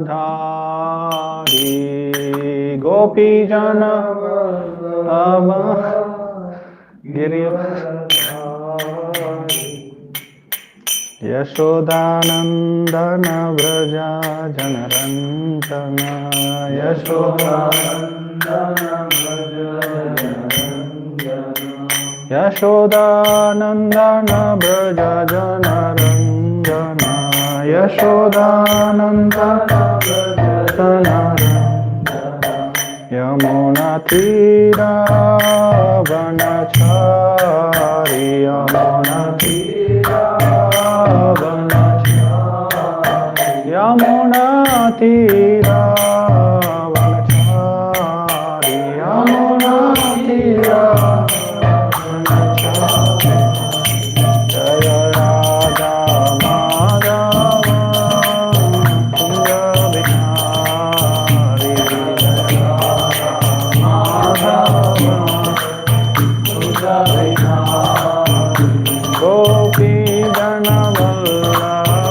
Dhari Gopi Jana Yashodanandana Vraja Janaranjana Yashodanandana Vraja Janaranjana Yashodanandana Vraja Janaranjana Yashodanandana Vraja Janaranjana Yamuna Tira Vanachari Yamuna Tira Vanachari Yamuna Tira Vanachari Yamuna Tira Vanachari Jaya Radha Madhava Kunja Bihari Gopi Jana Vallabha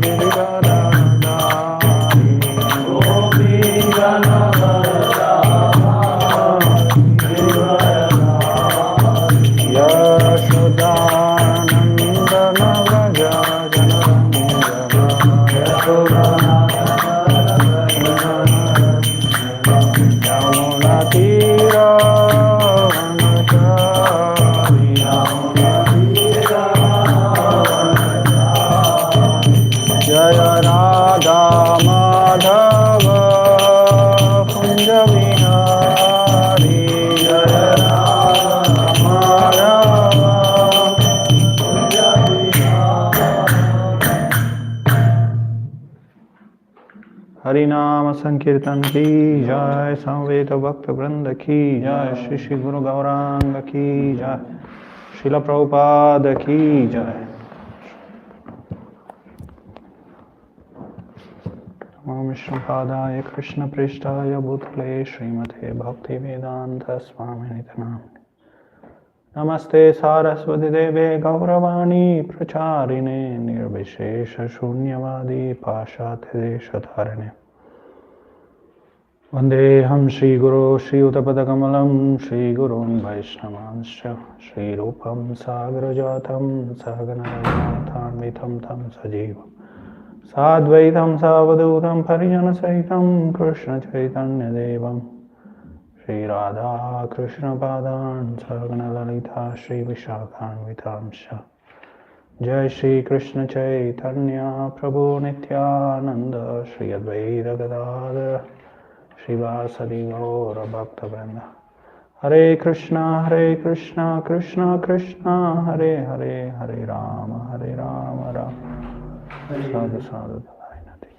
Giridharadhari Gopi Jana Vallabha Giridharadhari Yashodanandana Vraja Janaranjana Yamuna Tira Vanachari Yamuna Tira Vanachari Jaya Radha Madhava Kunja Vihari Jaya Radha Madhava Kunja Vihari Harinam Sankirtan ki jai, Samveta Bhakta Vrinda ki jai, Shri Shri Guru Gauranga ki jai, Srila Prabhupada ki jai. Namo Vishnupadaya Krishna Prishtaya Bhutale Srimate Bhakti Vedanta Swamini Namani Namaste Saraswati Deve Gauravani Pracharine Nirvishesha Shunyavadi Pashat Deshatarane Vandeham Shri Guru Shri Utapadakamalam Shri Gurun Vaishnavanscha Shri Rupam Sagrajatam Saganarajatam Tam Sajiva Sadvaitam Savadutam Parijana Saitam Krishna Chaitanya Devam Shri Radha Krishna Padan Sagana Lalita Shri Vishakhan Vitamsha Jai Shri Krishna Chaitanya Prabhu Nityananda Shri Advaita Gadadhara Shri Vasadi Gaura Bhakta Vrinda Hare Krishna Krishna Krishna Hare Hare Hare Rama Rama Sadhu Sadhu Dalainati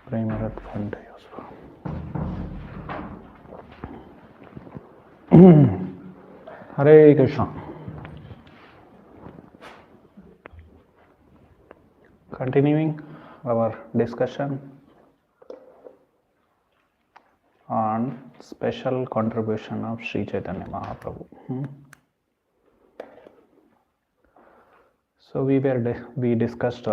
Premarat Fantayasva Hare Krishna. Continuing our discussion on special contribution of Sri Chaitanya Mahaprabhu. So we discussed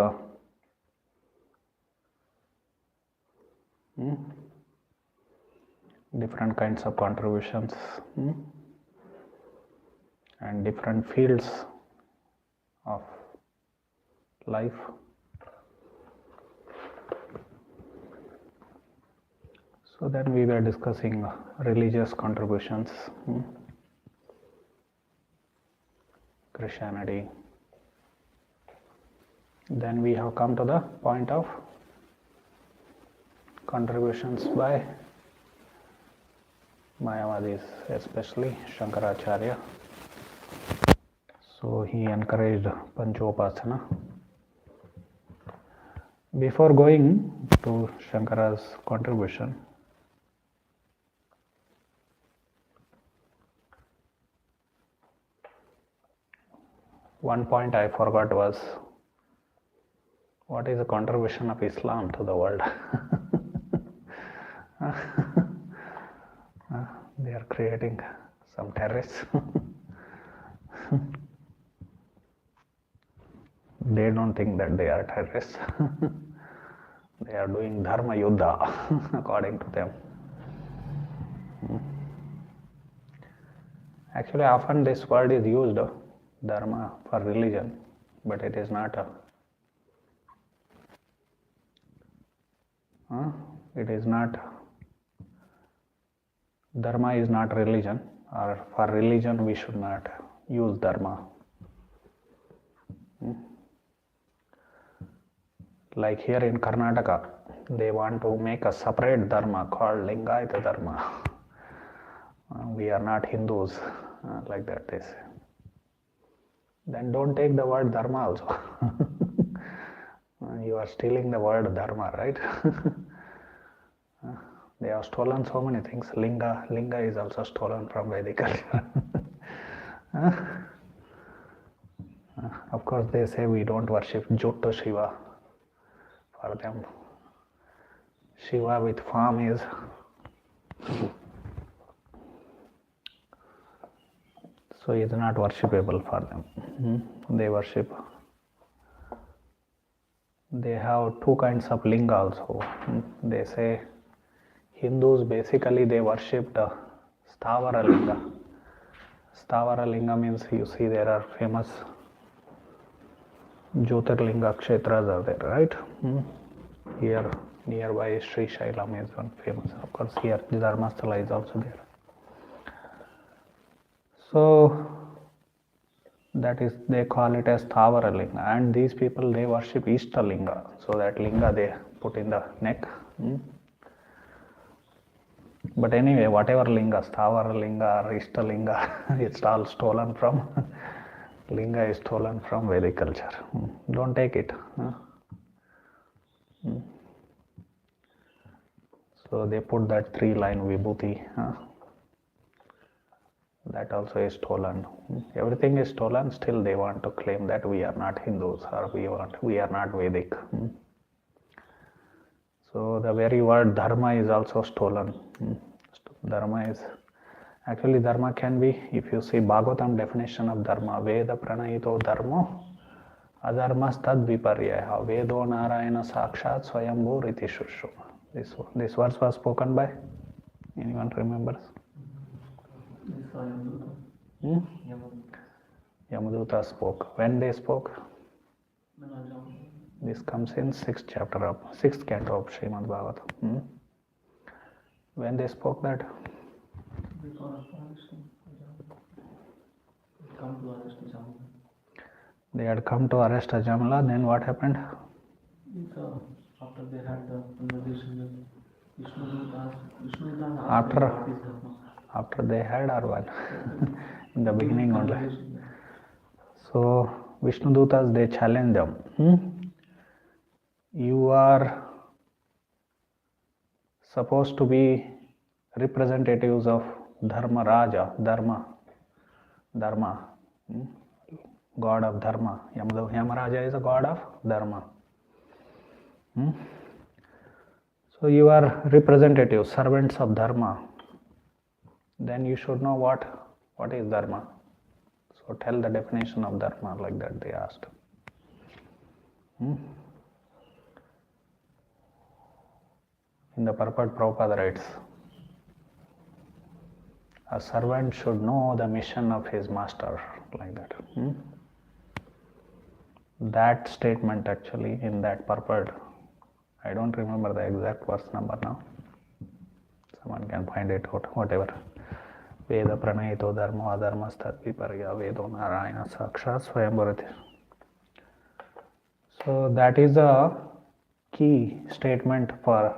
different kinds of contributions and different fields of life. So then we were discussing religious contributions, Christianity. Then we have come to the point of contributions by Mayavadis, especially Shankaracharya. So he encouraged Panchopasana. Before going to Shankara's contribution, one point I forgot was, what is the contribution of Islam to the world? They are creating some terrorists. they don't think that they are terrorists. They are doing dharma yuddha according to them. Actually, often this word is used, dharma, for religion, but it is not. It is not. Dharma is not religion, or for religion we should not use dharma. Like here in Karnataka, they want to make a separate dharma called Lingayata dharma. We are not Hindus, like that they say. Then don't take the word dharma also. You are stealing the word dharma, right? They have stolen so many things. Linga is also stolen from Vedic culture. Of course, they say we don't worship Jutta Shiva. For them, Shiva with form is so is not worshipable for them. They worship. They have two kinds of linga also. They say Hindus basically they worship the Stavara linga. Stavara linga means you see there are famous Jyotirlinga kshetras are there, right? Here nearby Sri Shailam is one famous. Of course, here Dharmasthala is also there. So that is, they call it as Thavara linga, and these people they worship Ishta linga. So that linga they put in the neck. But anyway, whatever linga, Thavara linga or Ishta linga, it's all stolen from. Linga is stolen from Vedic culture. Don't take it. So they put that 3-line vibhuti. That also is stolen. Everything is stolen. Still, they want to claim that we are not Hindus or we are not Vedic. So the very word dharma is also stolen. Dharma is. Actually, dharma can be, if you see Bhagavatam definition of dharma, Veda pranayito dharmo, adharmas tad viparyaha, Vedo narayana sakshat swayambhu riti shushu. This verse was spoken by? Anyone remembers? Yamaduta spoke. When they spoke? This comes in 6th canto of Srimad Bhagavatam. When they spoke that? They had come to arrest Ajamala, then what happened? After they had the conversation with Vishnu, after they had or what? In the beginning only. So Vishnu Dutas, they challenge them. You are supposed to be representatives of Dharma Raja, Dharma, God of Dharma. Yamaraja is a god of Dharma. So you are representatives, servants of Dharma. Then you should know what is Dharma. So tell the definition of Dharma, like that they asked. In the purport, Prabhupada writes, a servant should know the mission of his master, like that. That statement actually in that purport, I don't remember the exact verse number now. Someone can find it out, whatever. Veda pranayito dharma adharmas tat viparya vedo narayana sakshat swayambhu. So that is a key statement for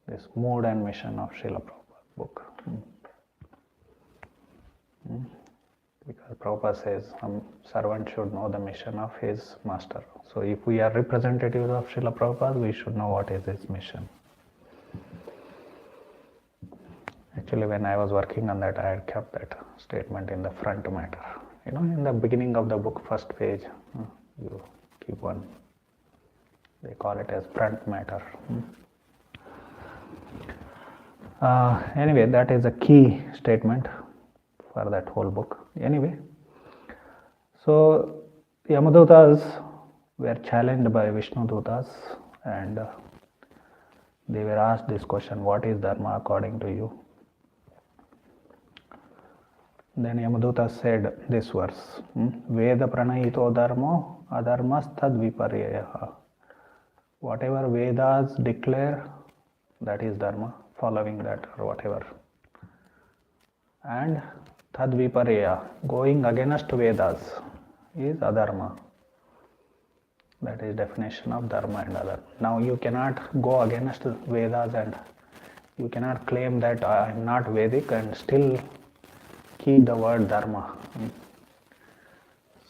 this mood and mission of Srila Prabhupada's book. Because Prabhupada says some servant should know the mission of his master. So if we are representatives of Srila Prabhupada, we should know what is his mission. Actually, when I was working on that, I had kept that statement in the front matter. In the beginning of the book, first page, you keep one. They call it as front matter. Anyway, that is a key statement for that whole book. Anyway, so Yamadutas were challenged by Vishnu Dutas, and they were asked this question: what is Dharma according to you? Then Yamaduta said this verse: Veda pranayito dharmo adharmas tad viparyaha. Whatever Vedas declare, that is Dharma, following that or whatever. And tad viparya, going against Vedas, is adharma. That is definition of dharma and adharma. Now you cannot go against Vedas and you cannot claim that I am not Vedic and still keep the word dharma.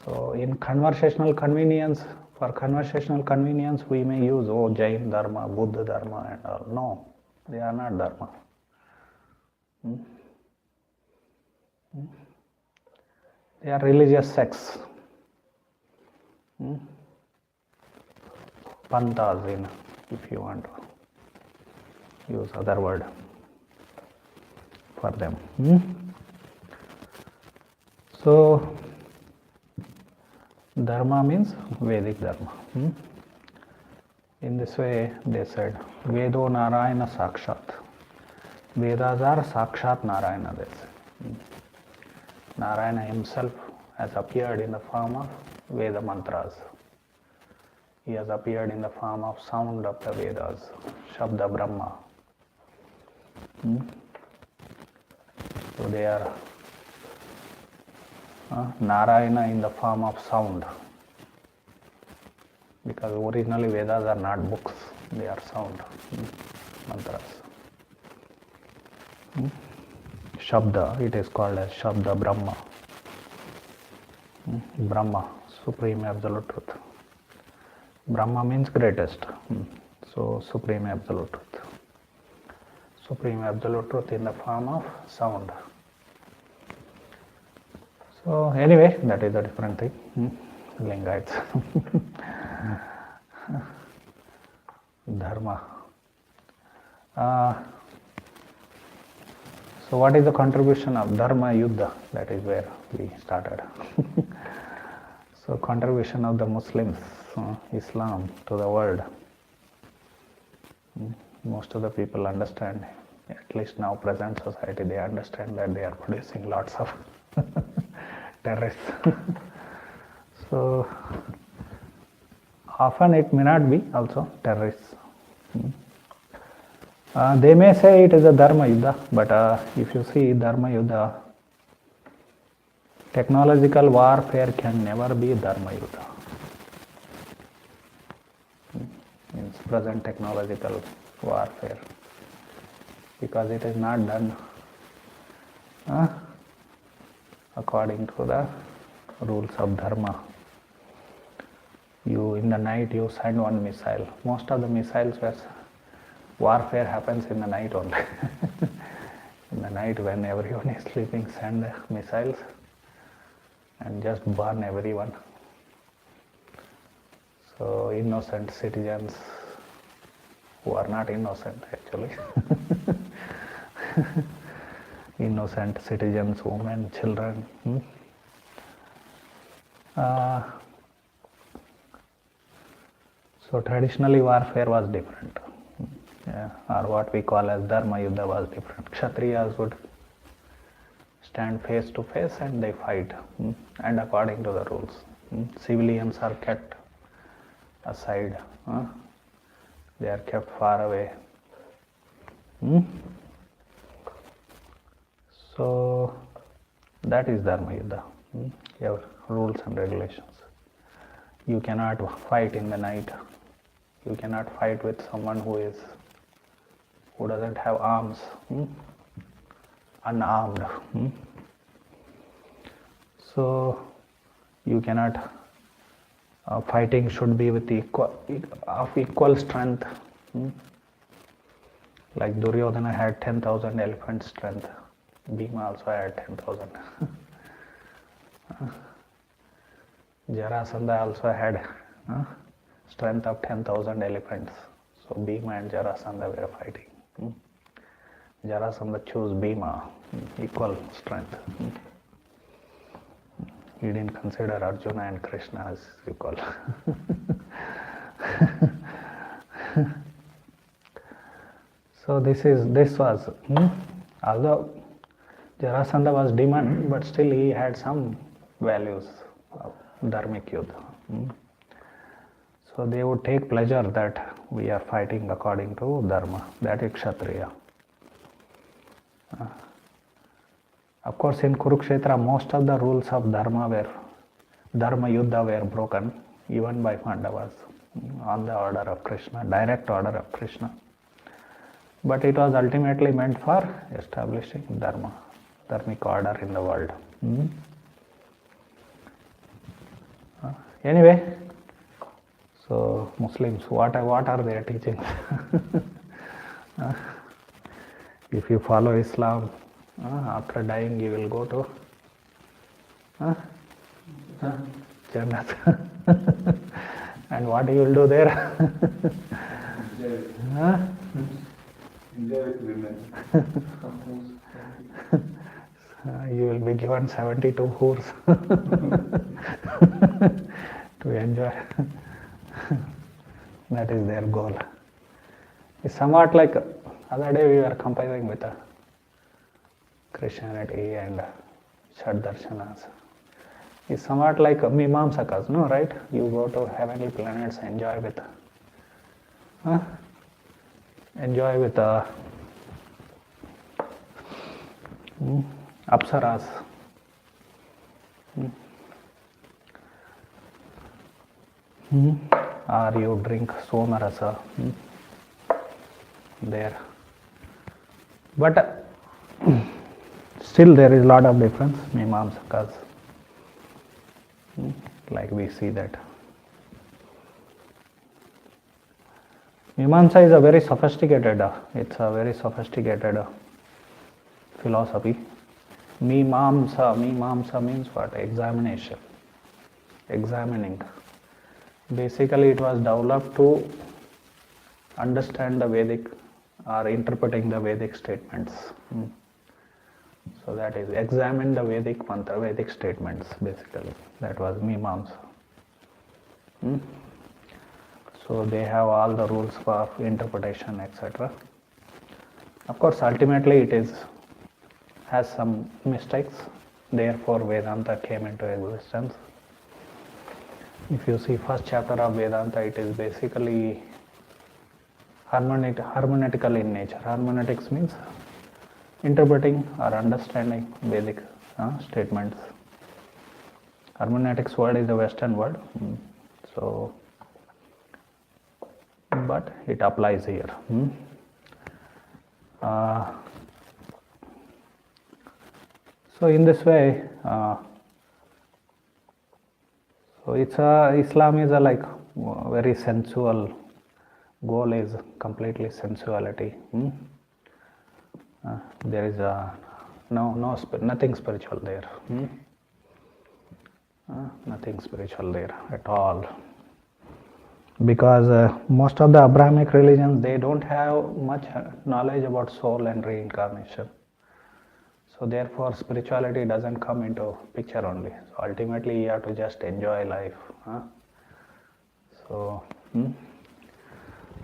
So in conversational convenience, for conversational convenience we may use Jain dharma, Buddha dharma and all. No, they are not dharma. They are religious sects. Panthas, in, if you want to use other word for them. So dharma means Vedic dharma. In this way they said Vedo Narayana Sakshat. Vedas are Sakshat Narayana, they say. Narayana himself has appeared in the form of Veda mantras. He has appeared in the form of sound of the Vedas, Shabda Brahma. So they are Narayana in the form of sound. Because originally Vedas are not books, they are sound, mantras. Shabda, it is called as Shabda Brahma. Brahma, Supreme Absolute Truth. Brahma means greatest. So Supreme Absolute Truth. Supreme Absolute Truth in the form of sound. So anyway, that is a different thing. Lingaites. Dharma. So what is the contribution of Dharma Yuddha? That is where we started. So contribution of the Muslims, Islam to the world. Most of the people understand, at least now present society, they understand that they are producing lots of terrorists. So often it may not be also terrorists. They may say it is a Dharma Yuddha, but if you see Dharma Yuddha, technological warfare can never be Dharma Yuddha. Means present technological warfare, because it is not done according to the rules of Dharma. You in the night you send one missile. Most of the missiles were warfare happens in the night only. In the night when everyone is sleeping, send missiles and just burn everyone. So innocent citizens who are not innocent actually. Innocent citizens, women, children. So traditionally warfare was different. Or what we call as Dharma Yuddha was different. Kshatriyas would stand face to face and they fight, and according to the rules. Civilians are kept aside, they are kept far away. So that is Dharma Yuddha. You have rules and regulations. You cannot fight in the night. You cannot fight with someone who doesn't have arms, unarmed. So you cannot. Fighting should be with equal strength. Like Duryodhana had 10,000 elephant strength. Bhima also had 10,000. Jarasandha also had strength of 10,000 elephants. So Bhima and Jarasandha were fighting. Jarasandha chose Bhima, equal strength. He didn't consider Arjuna and Krishna as equal. So this was, although Jarasandha was demon, but still he had some values of dharmic yuddha. So they would take pleasure that we are fighting according to dharma, that is Kshatriya. Of course, in Kurukshetra, most of the rules of dharma yuddha were broken, even by Pandavas, on the order of Krishna, direct order of Krishna. But it was ultimately meant for establishing dharmic order in the world. Anyway, so Muslims, what are their teachings? If you follow Islam, after dying you will go to Jannat. And what you will do there? Enjoy with women. You will be given 72 hoors to enjoy. That is their goal. It's somewhat like other day we were comparing with Christianity and Shad Darshanas. It's somewhat like Mimamsakas, no, right? You go to heavenly planets, enjoy with Apsaras. Or you drink Somarasa there. But still there is a lot of difference, Mimamsakas. Like we see that. Mimamsa is a very sophisticated, philosophy. Mimamsa means what? Examination. Examining. Basically it was developed to understand the Vedic or interpreting the Vedic statements. So that is, examine the Vedic mantra, Vedic statements basically. That was Mimamsa. So they have all the rules for interpretation, etc. Of course, ultimately it has some mistakes. Therefore, Vedanta came into existence. If you see first chapter of Vedanta, it is basically hermeneutical in nature. Hermeneutics means interpreting or understanding Vedic statements. Hermeneutics word is a Western word, so but it applies here. So in this way, so it's Islam is a like very sensual. Goal is completely sensuality. There is nothing spiritual there. Nothing spiritual there at all. Because most of the Abrahamic religions, they don't have much knowledge about soul and reincarnation. So therefore spirituality doesn't come into picture only. So ultimately you have to just enjoy life. So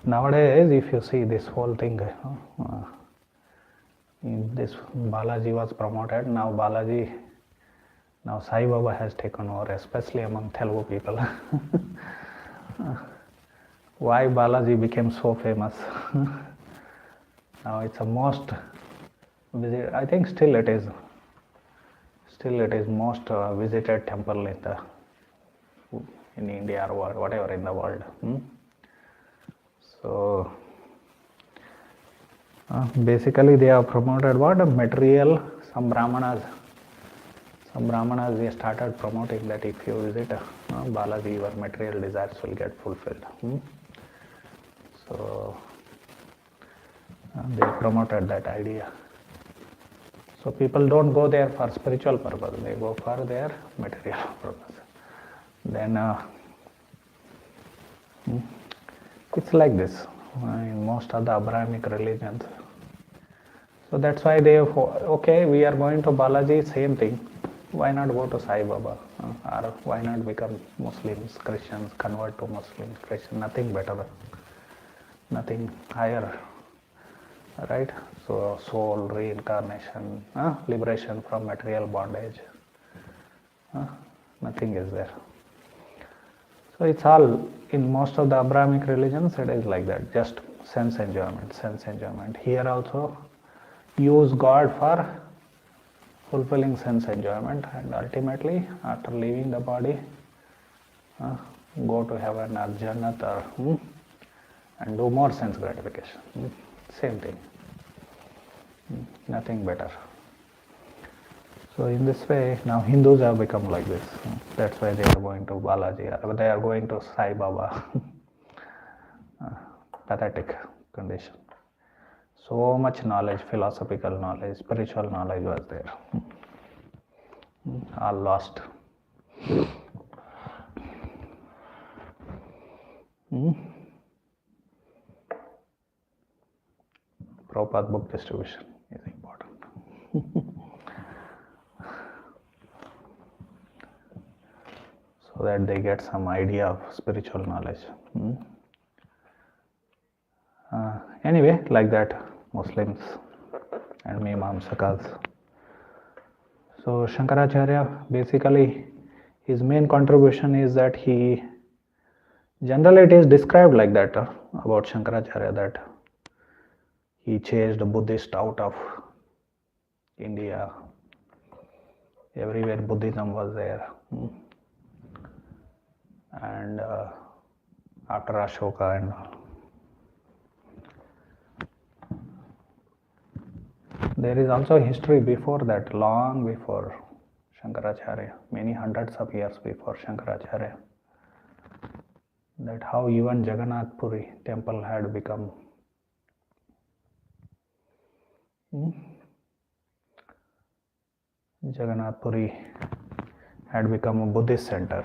nowadays if you see this whole thing, this Balaji was promoted. Now Sai Baba has taken over, especially among Telugu people. Why Balaji became so famous? Now it's a most visited, I think still it is most visited temple in India or whatever in the world. So basically they have promoted what? Material. Some brahmanas they started promoting that if you visit Balaji, your material desires will get fulfilled. So they promoted that idea. So people don't go there for spiritual purpose, they go for their material purpose. Then it's like this in most of the Abrahamic religions. So that's why they, okay, we are going to Balaji, same thing. Why not go to Sai Baba? or why not become Muslims, Christians, convert to Muslims, Christian, nothing better, nothing higher, right? So soul, reincarnation, liberation from material bondage, nothing is there. So it's all, in most of the Abrahamic religions, it is like that, just sense enjoyment, sense enjoyment. Here also, use God for fulfilling sense enjoyment, and ultimately, after leaving the body, go to heaven or Jannat or and do more sense gratification. Same thing. Nothing better. So in this way, now Hindus have become like this. That's why they are going to Balaji, or they are going to Sai Baba. Pathetic condition. So much knowledge, philosophical knowledge, spiritual knowledge was there. All lost. Prabhupada book distribution is important. So that they get some idea of spiritual knowledge. Anyway, like that, Muslims and Mimamsakas. So Shankaracharya, basically, his main contribution is that he, generally it is described like that about Shankaracharya, that he chased Buddhist out of India. Everywhere Buddhism was there. And after Ashoka and all. There is also history before that, long before Shankaracharya, many hundreds of years before Shankaracharya, that how even Jagannath Puri temple had become Jagannath Puri had become a Buddhist center.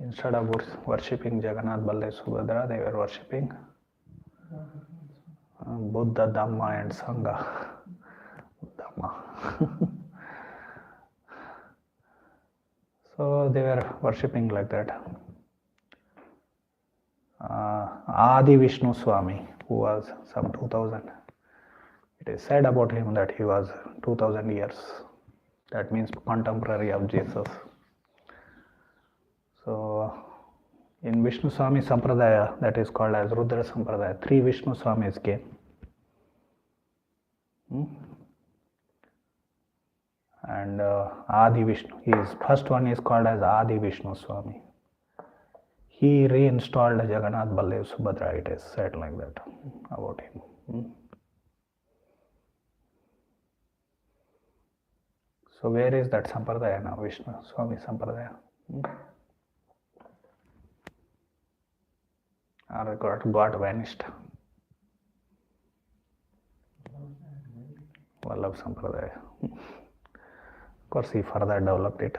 Instead of worshipping Jagannath, Baldev, Subhadra, they were worshipping Buddha, Dhamma and Sangha. Dhamma. So they were worshipping like that. Adi Vishnu Swami, who was some 2000. It is said about him that he was 2000 years. That means contemporary of Jesus. So in Vishnu Swami Sampradaya, that is called as Rudra Sampradaya, 3 Vishnu Swamis came. And Adi Vishnu, his first one is called as Adi Vishnu Swami. He reinstalled Jagannath, Baldev, Subhadra, it is said like that about him. So where is that Sampradaya now, Vishnu Swami Sampradaya? Or got vanished? Vallabh Sampradaya. Of course, he further developed it.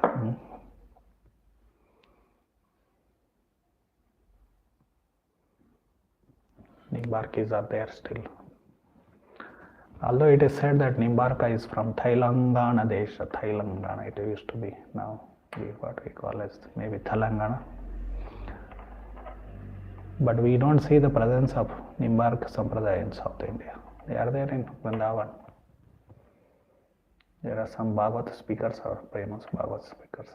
Nimbarkis are there still. Although it is said that Nimbarka is from Telangana Desha, Telangana it used to be, now what we call as maybe Telangana. But we don't see the presence of Nimbarka Sampradaya in South India. They are there in Vrindavan. There are some Bhagavad speakers or famous Bhagavad speakers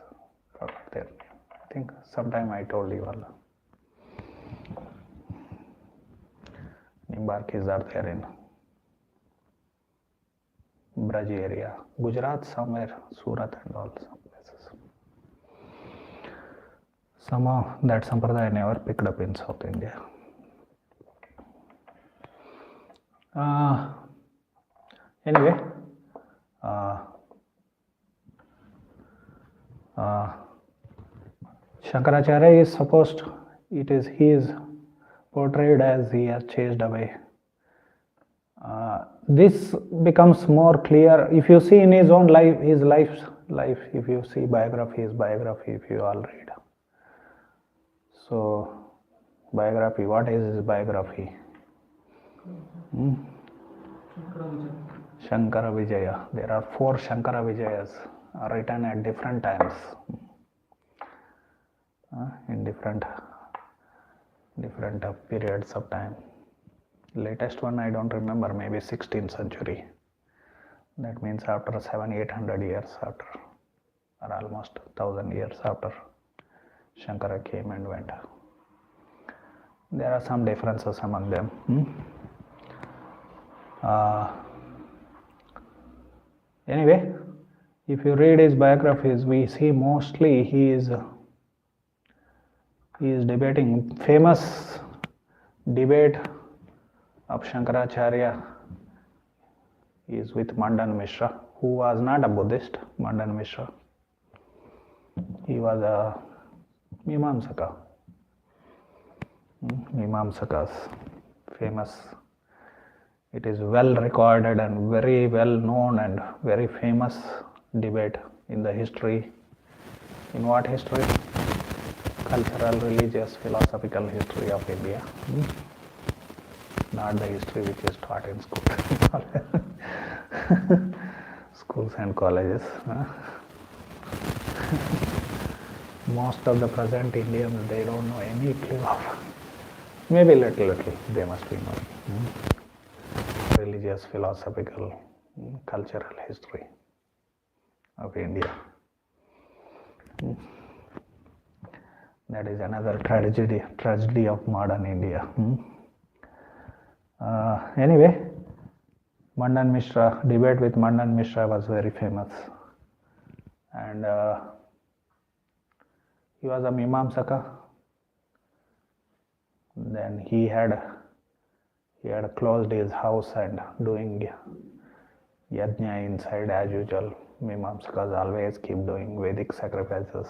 there. I think sometime I told you all. Nimbarkis are there in Braj area, Gujarat somewhere, Surat and all some places. Somehow that Sampradaya never picked up in South India. Anyway, Shankaracharya is supposed, he is portrayed as he has chased away. This becomes more clear if you see in his own life, if you see his biography, if you all read. So, biography, what is his biography? Shankara Vijaya. There are 4 Shankara Vijayas written at different times, in different periods of time. Latest one I don't remember, maybe 16th century. That means after 700-800 years after, or almost 1000 years after Shankara came and went. There are some differences among them. Anyway, if you read his biographies, we see mostly he is debating. Famous debate of Shankaracharya is with Mandan Mishra, who was not a Buddhist. Mandan Mishra, he was a Mimamsaka. Mimamsakas, famous. It is well recorded and very well known and very famous debate in the history. In what history? Cultural, religious, philosophical history of India. Not the history which is taught in school. Schools and colleges. Most of the present Indians, they don't know any clue of, maybe little, they must be knowing. Religious, philosophical, cultural history of India. That is another tragedy of modern India. Anyway, Mandan Mishra, debate with Mandan Mishra was very famous, and he was a Mimamsaka. Then he had closed his house and doing yajna inside as usual. Mimamsakas always keep doing Vedic sacrifices,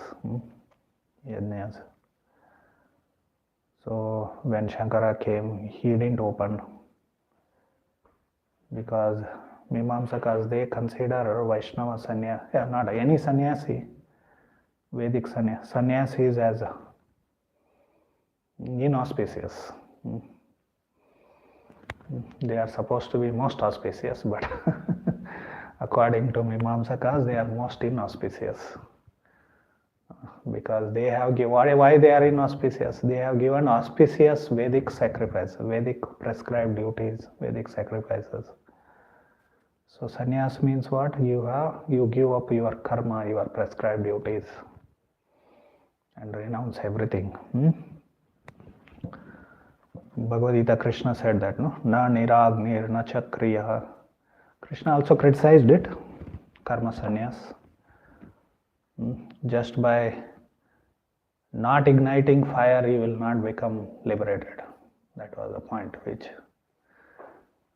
yajnas. So when Shankara came, he didn't open, because Mimamsakas, they consider Vaishnava sannyasi, not any sannyasi, Vedic sannyasis as inauspicious. They are supposed to be most auspicious, but according to Mimamsakas, they are most inauspicious. Because they have given, why they are inauspicious? They have given auspicious Vedic sacrifice, Vedic prescribed duties, Vedic sacrifices. So sannyas means what? You give up your karma, your prescribed duties, and renounce everything. Bhagavad Gita, Krishna said that, no? Na niragnir na chakriya. Krishna also criticized it, karma sannyas. Just by not igniting fire, you will not become liberated. That was the point which.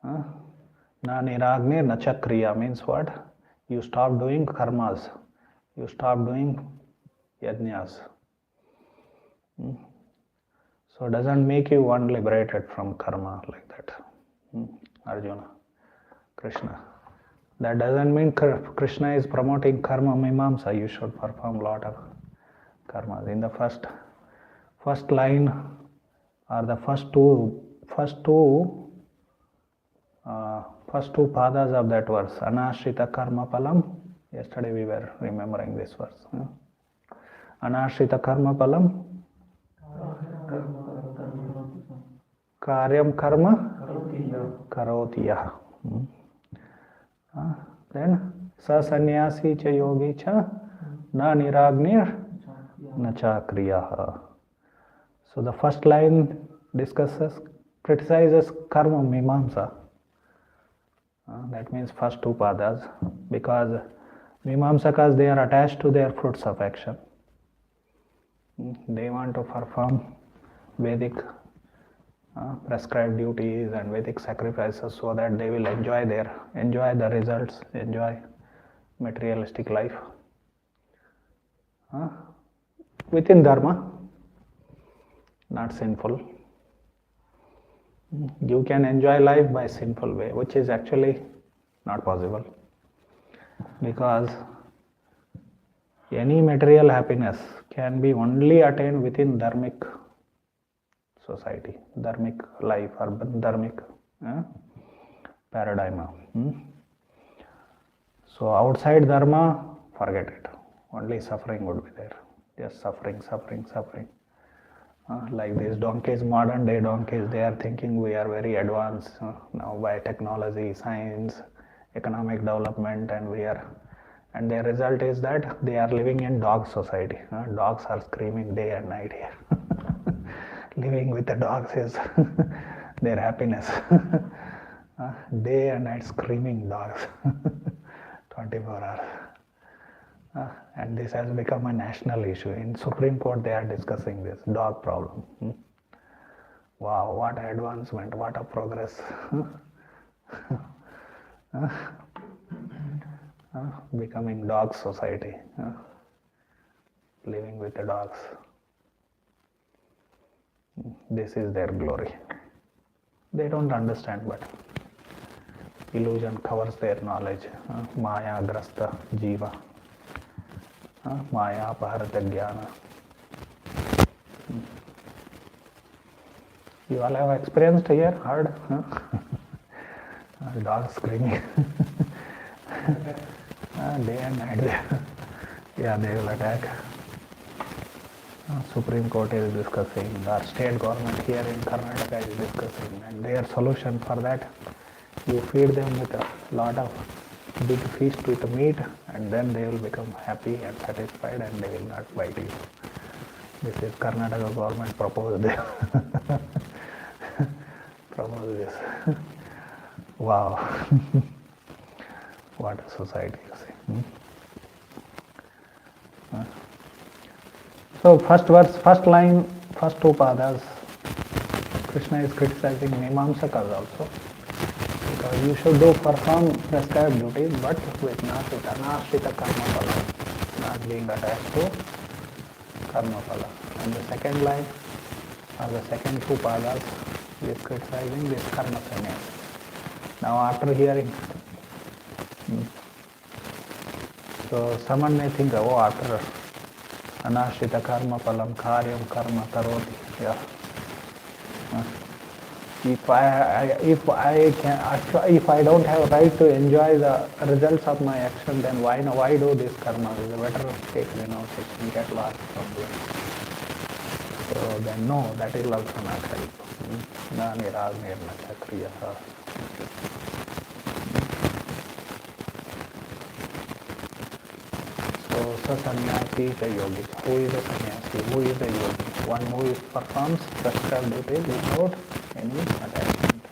Na niragnir na chakriya means what? You stop doing karmas. You stop doing yajnas. So doesn't make you one liberated from karma like that. Arjuna, Krishna. That doesn't mean Krishna is promoting karma mimamsa. You should perform lot of karmas. In the first line, or the first two padas of that verse, anashrita karma palam. Yesterday we were remembering this verse. Anashrita karma palam. Karyam karma karoti yah. Then sa sannyasi cha yogi cha na niragnir na cha kriyaha. So the first line criticizes karma mimamsa. That means first two padas, because mimamsakas, they are attached to their fruits of action. They want to perform Vedic prescribed duties and Vedic sacrifices so that they will enjoy the results, enjoy materialistic life within dharma, not sinful. You can enjoy life by sinful way, which is actually not possible, because any material happiness can be only attained within dharmic society, dharmic life, or dharmic paradigm. So outside dharma, forget it. Only suffering would be there. Just suffering, suffering, suffering. Like these donkeys, modern day donkeys, they are thinking we are very advanced now by technology, science, economic development, and their result is that they are living in dog society. Dogs are screaming day and night here. Living with the dogs is their happiness. Day and night screaming dogs, 24 hours. And this has become a national issue. In Supreme Court, they are discussing this dog problem. Wow, what advancement, what a progress. Becoming dog society, living with the dogs. This is their glory. They don't understand, but illusion covers their knowledge. Maya grasta jiva. Maya Bharata Jnana. You all have experienced here, heard? Dogs screaming. Day and night. Yeah, they will attack. Supreme Court is discussing, our state government here in Karnataka is discussing, and their solution for that, you feed them with a lot of big feast with meat, and then they will become happy and satisfied, and they will not bite you. This is Karnataka government proposed this. Proposed this. Wow. What a society, you see. So first verse, first line, first two padas, Krishna is criticizing Mimamsakas also. Because you should perform prescribed duties, but with anashrita karma phala, not being attached to karma phala. And the second line, or the second two padas, is criticizing this karma sannyas. Now after hearing, so someone may think, oh, after anashrita karma phalam karyam karma karoti, yeah. If I don't have right to enjoy the results of my action, then why do this karma? It's better take renunciation, get lost from this. So then no, that is also not help. Na nirag nirna chakriya. So sannyasi is a yogi. Who is a sannyasi? Who is a yogi? One who performs prescribed duties without any attachment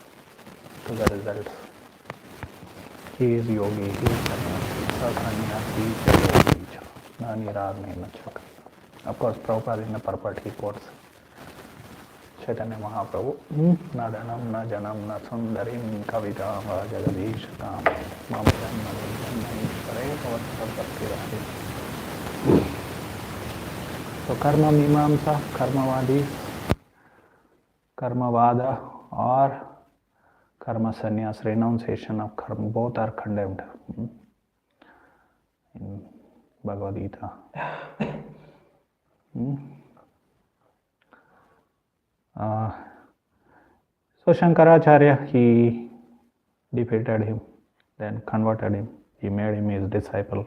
to the results. He is yogi, he is sannyasi. Sannyasi is a yogi. Nirag chakra. Of course, Prabhupada in the purport he quotes Chaitanya Mahaprabhu. Na dhanam, na janam, na sundarim, kavitam, jagadishakam, mamajam, na ishvare, bhakti. So karma mimamsa, karmavadi, karmavada or karma sannyas, renunciation of karma, both are condemned in Bhagavad Gita. So Shankaracharya, he defeated him, then converted him, he made him his disciple.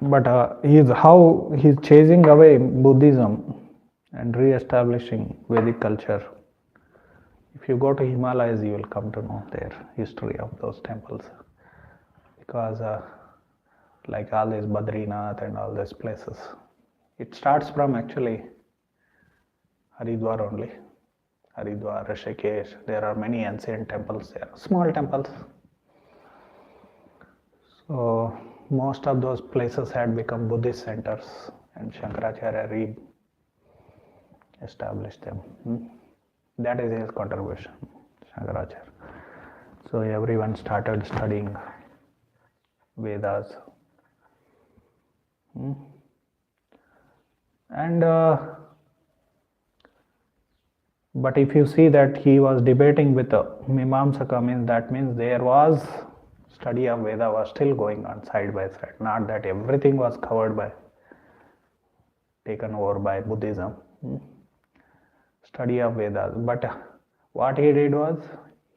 But he's chasing away Buddhism and re-establishing Vedic culture. If you go to Himalayas, you will come to know their history of those temples. Because like all these Badrinath and all these places, it starts from actually Haridwar only. Haridwar, Rishikesh, there are many ancient temples there, small temples. So most of those places had become Buddhist centers, and Shankaracharya re-established them. That is his contribution, Shankaracharya. So everyone started studying Vedas. And but if you see that he was debating with Mimamsaka, that means there was study of Veda was still going on side by side. Not that everything was taken over by Buddhism. Study of Vedas. But what he did was,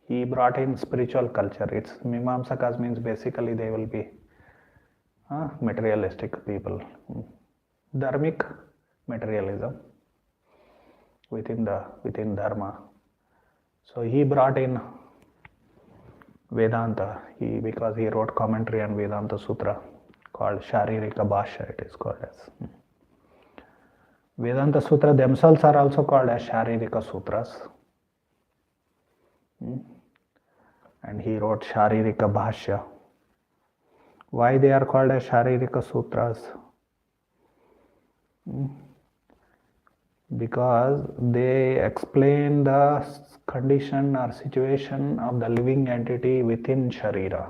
he brought in spiritual culture. It's Mimamsakas means basically they will be materialistic people. Dharmic materialism within Dharma. So he brought in Vedanta, because he wrote commentary on Vedanta Sutra called Sharirika Bhashya, it is called as. Vedanta Sutra themselves are also called as Sharirika Sutras. And he wrote Sharirika Bhashya. Why they are called as Sharirika Sutras? Because they explain the condition or situation of the living entity within Sharira.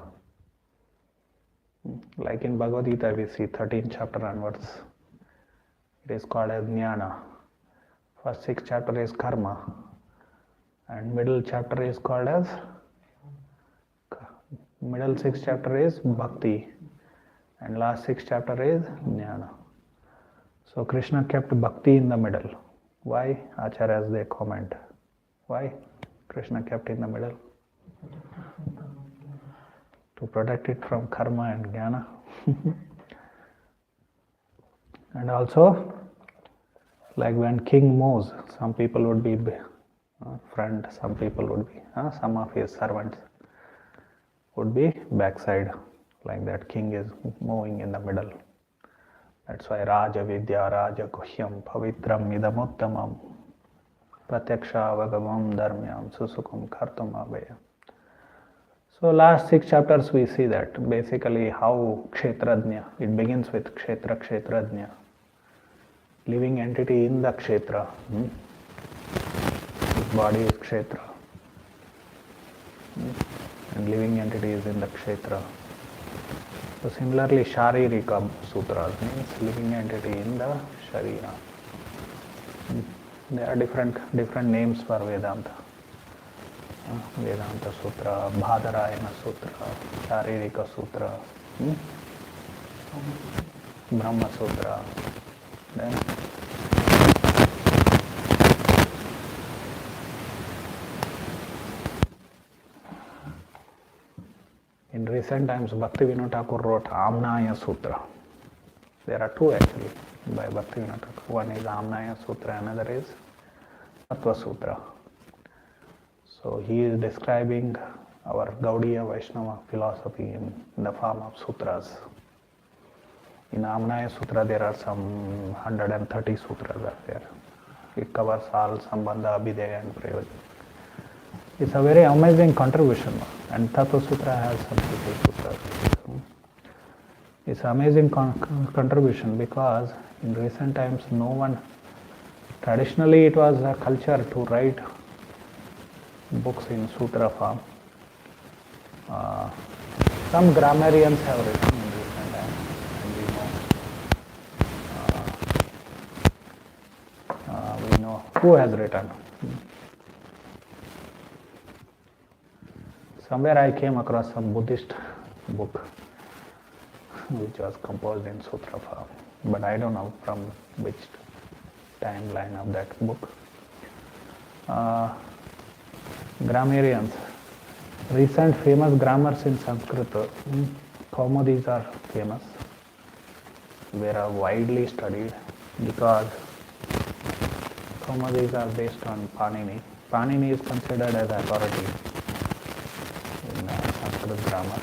Like in Bhagavad Gita, we see 13th chapter onwards. It is called as Jnana. First 6 chapter is Karma. And middle chapter is called as middle 6 chapter is Bhakti. And last 6 chapter is Jnana. So Krishna kept Bhakti in the middle. Why? Acharyas they comment. Why Krishna kept in the middle? To protect it from karma and jnana. And also, like when king moves, some people would be front, some people would be, some of his servants would be backside. Like that king is moving in the middle. That's why Raja Vidya, Raja Guhyam, Pavitram, Idamuttamam, Pratyaksha Vagavam Dharmyam, Susukum Kartum Abhayam. So last 6 chapters we see that basically how Kshetrajna, it begins with Kshetra, Kshetrajna, living entity in the Kshetra. His body is Kshetra. And living entity is in the Kshetra. So similarly Sharirika Sutras means living entity in the Sharira. There are different names for Vedanta. Vedanta Sutra, Bhadarayana Sutra, Sharirika Sutra, Brahma Sutra. Then in recent times Bhaktivinoda Thakur wrote Amnaya Sutra. There are 2 actually by Bhaktivinoda Thakur. One is Amnaya Sutra, another is Tattva Sutra. So he is describing our Gaudiya Vaishnava philosophy in the form of sutras. In Amnaya Sutra there are some 130 sutras are there. It covers all Sambandha, Abhideya and Prayojan. It's a very amazing contribution. And Tattva Sutra has some little sutras. It's an amazing contribution because in recent times no one, traditionally it was a culture to write books in sutra form. Some grammarians have written in recent times, and we know who has written. Somewhere I came across some Buddhist book which was composed in sutra form, but I don't know from which timeline of that book. Grammarians, recent famous grammars in Sanskrit, Kaumadis are famous. They are widely studied because Kaumadis are based on Panini. Panini is considered as authority in Sanskrit grammar.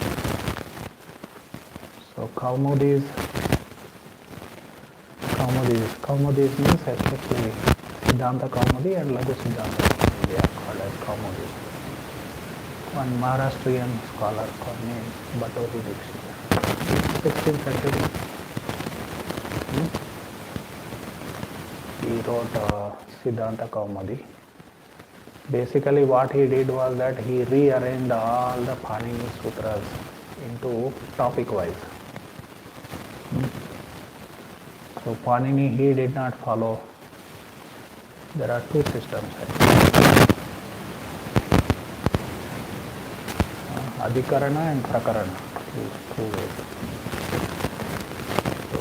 So Kaumadis means especially Siddhanta Kaumudi and Laghu Siddhanta Kaumudi, they are called as Kaumadis. One Maharashtrian scholar called named Bhattori Dikshit, 16th century. He wrote Siddhanta Kaumudi. Basically what he did was that he rearranged all the Panini sutras into topic wise. So Panini, he did not follow. There are 2 systems. Adhikarana and Prakarana. These 2 ways. So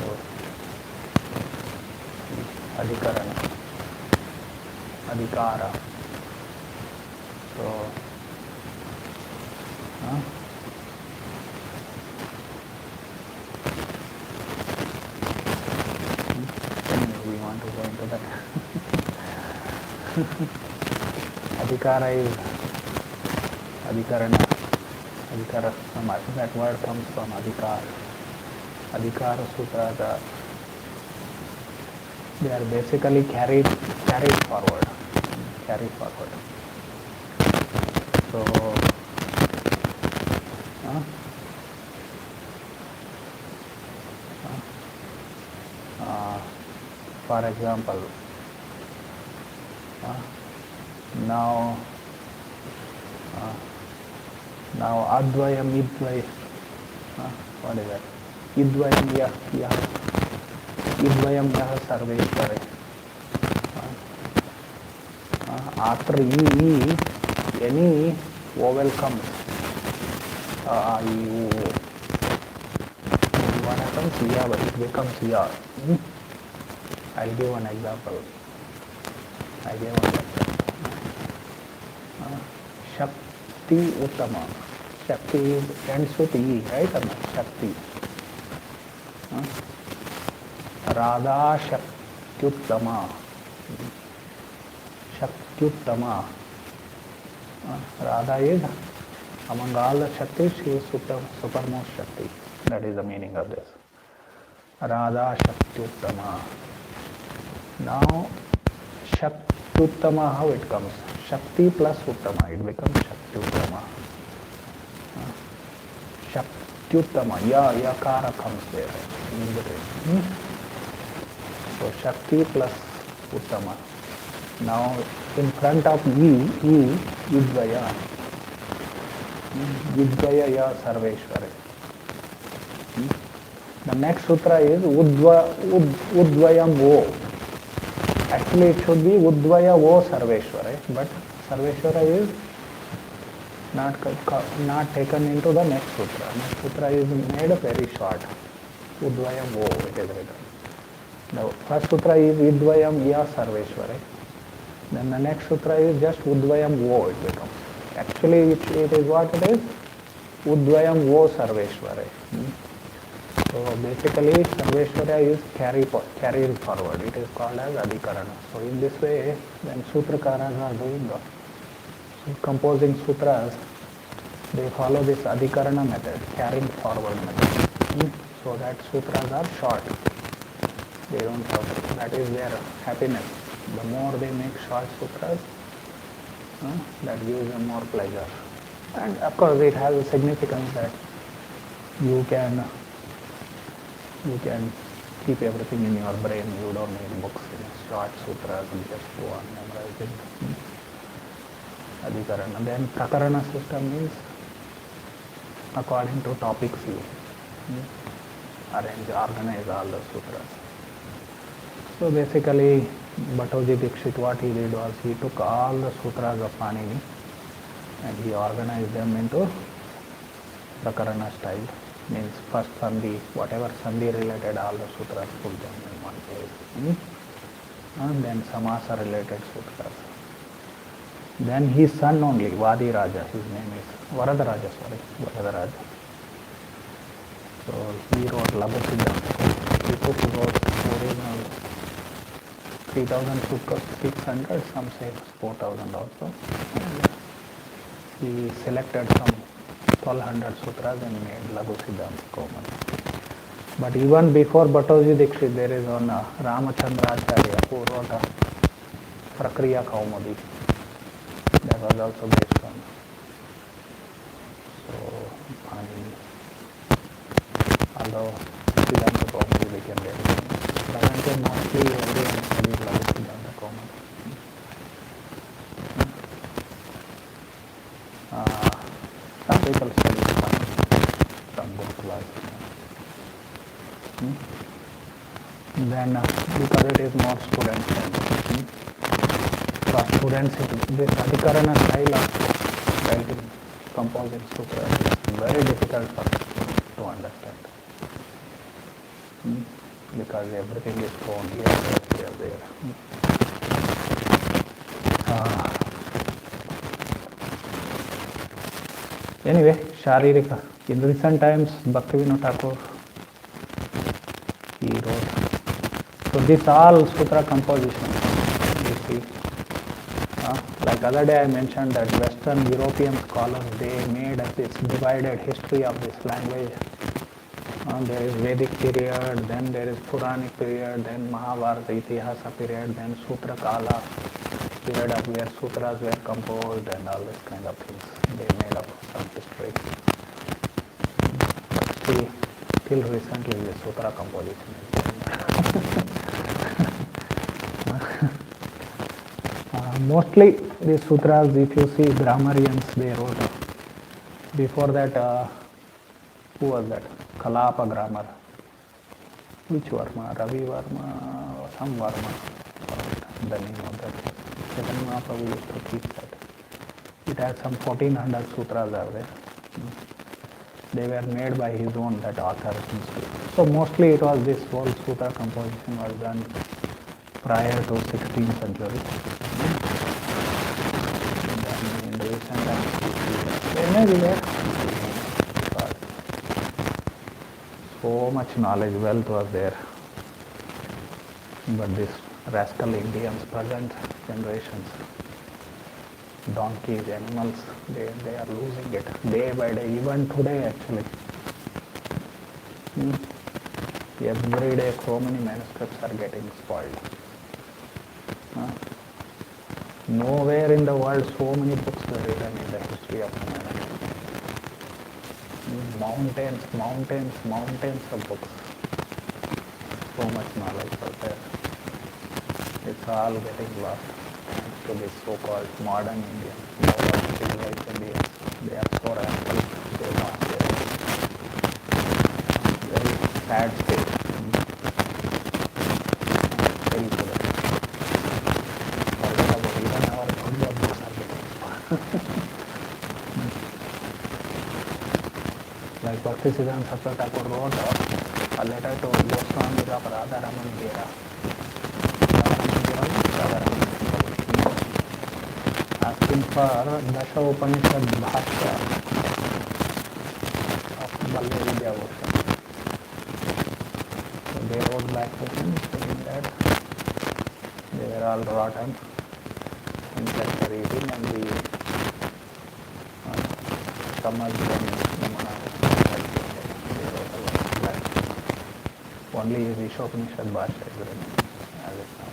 Adhikarana, Adhikara. So Adhikara is adhikarana. Adhikara, that word comes from adhikar. Adhikara sutras are, they are basically carried forward. Carried forward. So, for example, now advayam idvay, what is that? Idvayam yah idvayam yah sarveshware. After e any vowel comes, a, e, u. What happens? Ya, but it becomes ya. I'll give one example. Shakti Uttama. Shakti ends with E, right or not? Shakti. Radha Shaktyuttama. Shaktyuttama. Radha is, among all the Shaktis, she is supermost Shakti. That is the meaning of this. Radha Shaktyuttama. Now, Shaktyuttama, how it comes? Shakti plus Uttama, it becomes Shaktyuttama. Shaktyuttama, yakara comes there in between. So, Shakti plus Uttama. Now, in front of E, Yudvaya. Yudvaya ya Sarveshware. The next sutra is Udvayam Vo. Actually, it should be Udvaya Vo Sarveshwara, but Sarveshwara is not taken into the next sutra. Next sutra is made very short. Udvaya Vo, it is written. The first sutra is Idvayam Ya Sarveshwara. Then the next sutra is just Udvayam Vo, it becomes. Actually, it is what it is? Udvayam Vo Sarveshwara. So basically, Sarveshwara is carried forward. It is called as Adhikarana. So in this way, when Sutrakaras are doing composing sutras, they follow this Adhikarana method, carrying forward method. So that sutras are short. They don't have, that is their happiness. The more they make short sutras, that gives them more pleasure. And of course, it has a significance that you can keep everything in your brain. You don't need books, short sutras, and just go on memorizing. Adhikarana. Then Prakarana system is according to topics you organize all the sutras. So basically, Bhattoji Dikshit, what he did was he took all the sutras of Panini and he organized them into Prakarana style. Means first Sandhi, whatever Sandhi related, all the sutras, put them in one place. And then Samasa related sutras. Then his son only, Vadi Raja, his name is Varadaraja. So he wrote Labha Siddhanta. He took those original 3,600, some say 4,000 also. And he selected some 1,200 sutras and made Laghu Siddhanta Kaumani. But even before Bhattoji Dikshit, there is one Ramachandracharya who wrote a Prakriya Kaumadi. That was also based on. So, although Siddhanta Kaumadi became very famous. Presently, mostly everyone studies Laghu Siddhanta Kaumadi. Some people study some Gurukula. Then, because it is more student-friendly. For students, this Adhikarana style of writing, composing sutras is very difficult for students to understand. Because everything is thrown here, there. Anyway, Sharirika. In recent times, Bhaktivinoda Thakur, he wrote. So this all sutra composition, you see, Like other day I mentioned that Western European scholars, they made this divided history of this language. There is Vedic period, then there is Puranic period, then Mahabharata Itihasa period, then Sutra Kala period of where sutras were composed and all this kind of things. They made up some history. But till recently the sutra composition is mostly the sutras, if you see grammarians, they wrote. Before that, who was that? Kalapa grammar. Which Varma? Ravi Varma or some Varma? The name of that. Chaitanya Mahaprabhu used to teach that. It has some 1400 sutras are there. They were made by his own, that author. So mostly it was this whole sutra composition was done prior to 16th century. In recent times, they may be there. So much knowledge, wealth was there. But this rascal Indians, present generations, donkeys, animals, they are losing it day by day, even today actually. Every day so many manuscripts are getting spoiled. Nowhere in the world so many books were written in the history of humanity. Mountains of books. So much knowledge out there. It's all getting lost thanks to this so-called modern Indians, modern civilized Indians. They are so rascal. They lost their very sad state. Very good. Forget about even our Gaudiya books are getting like Bhaktisiddhanta Saraswati Thakur wrote a letter to Goswami of Radharaman Gera. Asking for Dasha Upanishad Bhashya of Balya Vidya Bhushan. So they wrote back to him saying that they were all rotten in such reading and we submerged them in Yamuna. Only his Ishopanishad Bhashya is written as it now.